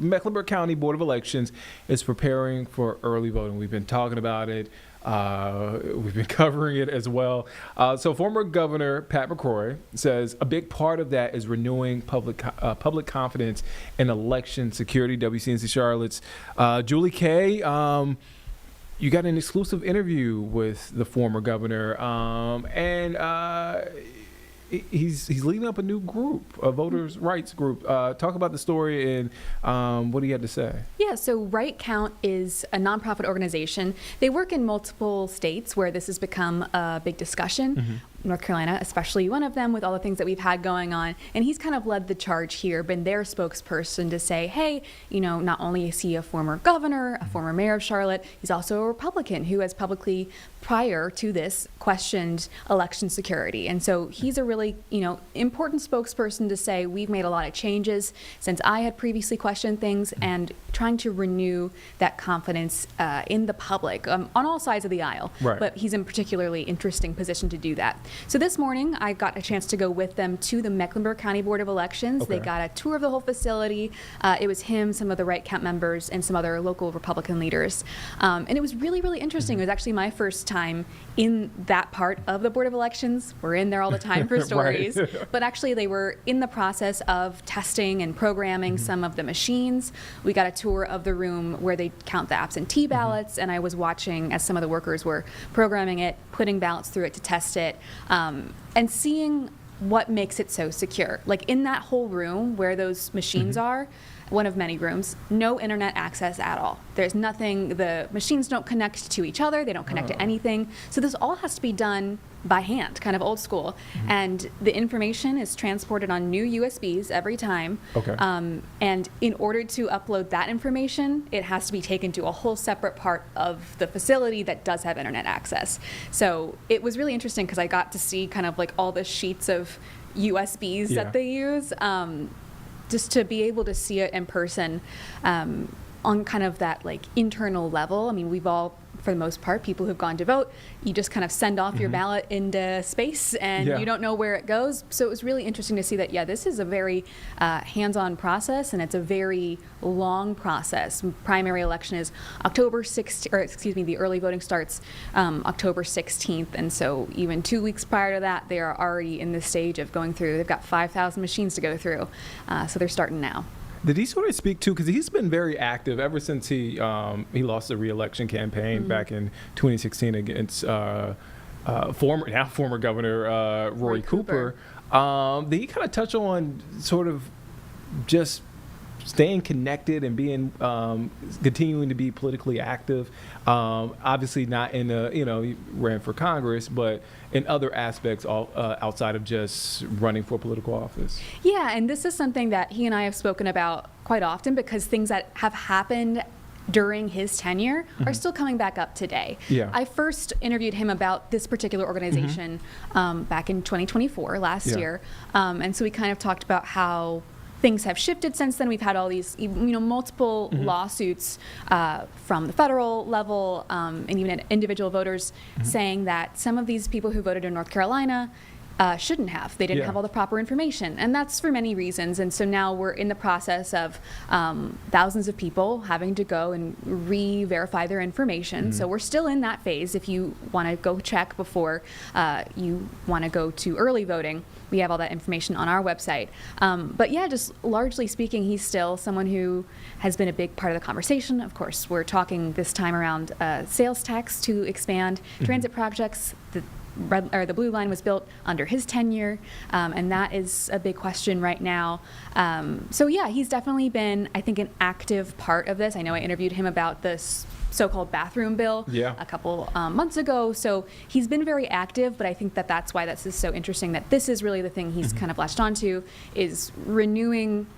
Mecklenburg County Board of Elections is preparing for early voting. We've been talking about it. We've been covering it as well. So former Governor Pat McCrory says a big part of that is renewing public confidence in election security. WCNC Charlotte's Julie Kay, you got an exclusive interview with the former governor, and he's leading up a new group, a voters' rights group. Talk about the story and what he had to say. Yeah, so Right Count is a nonprofit organization. They work in multiple states where this has become a big discussion. Mm-hmm. North Carolina, especially one of them, with all the things that we've had going on. And he's kind of led the charge here, been their spokesperson to say, hey, not only is he a former governor, a former mayor of Charlotte, he's also a Republican who has publicly, prior to this, questioned election security. And so he's a really, important spokesperson to say, we've made a lot of changes since I had previously questioned things, and trying to renew that confidence in the public on all sides of the aisle. Right. But he's in a particularly interesting position to do that. So this morning, I got a chance to go with them to the Mecklenburg County Board of Elections. Okay. They got a tour of the whole facility. It was him, some of the Right Count members, and some other local Republican leaders. And it was really, really interesting. Mm-hmm. It was actually my first time in that part of the Board of Elections. We're in there all the time for stories. Right. But actually, they were in the process of testing and programming some of the machines. We got a tour of the room where they count the absentee ballots, and I was watching as some of the workers were programming it, putting ballots through it to test it. And seeing what makes it so secure. Like in that whole room where those machines are, one of many rooms, no internet access at all. There's nothing, the machines don't connect to each other, they don't connect to anything. So this all has to be done by hand, kind of old school. And the information is transported on new USBs every time. Okay. And in order to upload that information, it has to be taken to a whole separate part of the facility that does have internet access. So it was really interesting because I got to see kind of like all the sheets of USBs that they use. Just to be able to see it in person on kind of that like internal level. I mean, we've all, for the most part, people who've gone to vote, you just kind of send off your ballot into space and you don't know where it goes. So it was really interesting to see that, this is a very hands-on process, and it's a very long process. Primary election is October 16th, the early voting starts October 16th. And so even 2 weeks prior to that, they are already in the stage of going through. They've got 5,000 machines to go through. So they're starting now. Did he sort of speak to, because he's been very active ever since he lost the re-election campaign back in 2016 against former Governor Roy Cooper. Did he kind of touch on sort of just staying connected and being continuing to be politically active? Obviously not in he ran for Congress, but in other aspects outside of just running for political office. Yeah, and this is something that he and I have spoken about quite often, because things that have happened during his tenure are still coming back up today. Yeah. I first interviewed him about this particular organization back in 2024, last year. And so we kind of talked about how things have shifted since then. We've had all these, multiple lawsuits from the federal level and even individual voters saying that some of these people who voted in North Carolina shouldn't have. They didn't have all the proper information. And that's for many reasons. And so now we're in the process of thousands of people having to go and re-verify their information. So we're still in that phase. If you want to go check before you want to go to early voting, we have all that information on our website. But just largely speaking, he's still someone who has been a big part of the conversation. Of course, we're talking this time around sales tax to expand transit projects. The Blue Line was built under his tenure, and that is a big question right now. He's definitely been, I think, an active part of this. I know I interviewed him about this so-called bathroom bill a couple months ago. So he's been very active, but I think that that's why this is so interesting, that this is really the thing he's kind of latched onto, is renewing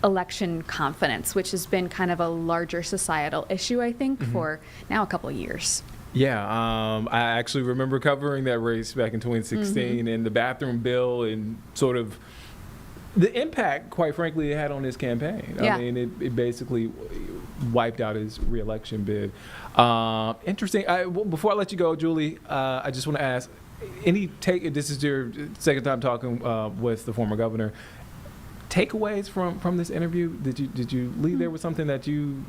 election confidence, which has been kind of a larger societal issue, I think, for now a couple of years. Yeah, I actually remember covering that race back in 2016 and the bathroom bill and sort of the impact, quite frankly, it had on his campaign. Yeah. I mean, it basically wiped out his re-election bid. Interesting. Before I let you go, Julie, I just want to ask, this is your second time talking with the former governor. takeaways from this interview? Did you leave there with something that you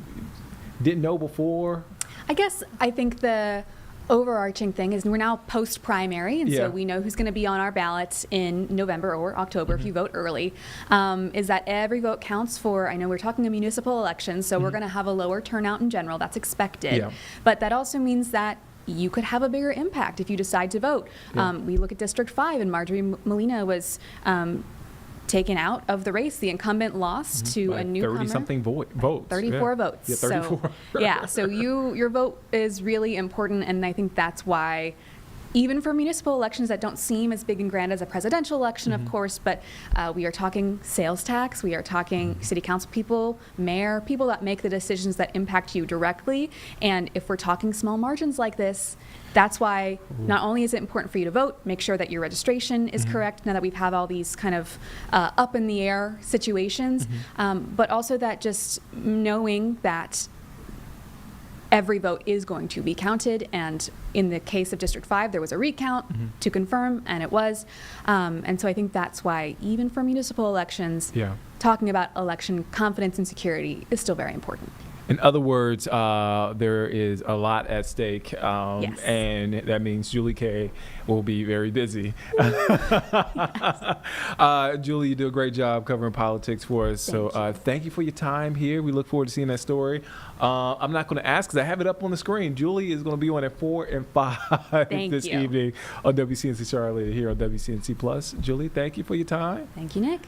didn't know before? I think the overarching thing is we're now post-primary, and so we know who's going to be on our ballots in November or October if you vote early, is that every vote counts for, I know we're talking a municipal election, so we're going to have a lower turnout in general. That's expected. But that also means that you could have a bigger impact if you decide to vote. We look at District 5, and Marjorie Molina was taken out of the race. The incumbent lost to a newcomer. 30-something votes. 34 votes. Yeah, 34. So your vote is really important, and I think that's why, even for municipal elections that don't seem as big and grand as a presidential election, of course, but we are talking sales tax, we are talking city council people, mayor, people that make the decisions that impact you directly. And if we're talking small margins like this, that's why not only is it important for you to vote, make sure that your registration is correct now that we've had all these kind of up in the air situations, but also that just knowing that every vote is going to be counted, and in the case of District 5, there was a recount to confirm, and it was. And so I think that's why, even for municipal elections, talking about election confidence and security is still very important. In other words, there is a lot at stake, and that means Julie Kay will be very busy. Julie, you do a great job covering politics for us. Thank you for your time here. We look forward to seeing that story. I'm not going to ask because I have it up on the screen. Julie is going to be on at 4 and 5 this evening on WCNC Charlotte here on WCNC Plus. Julie, thank you for your time. Thank you, Nick.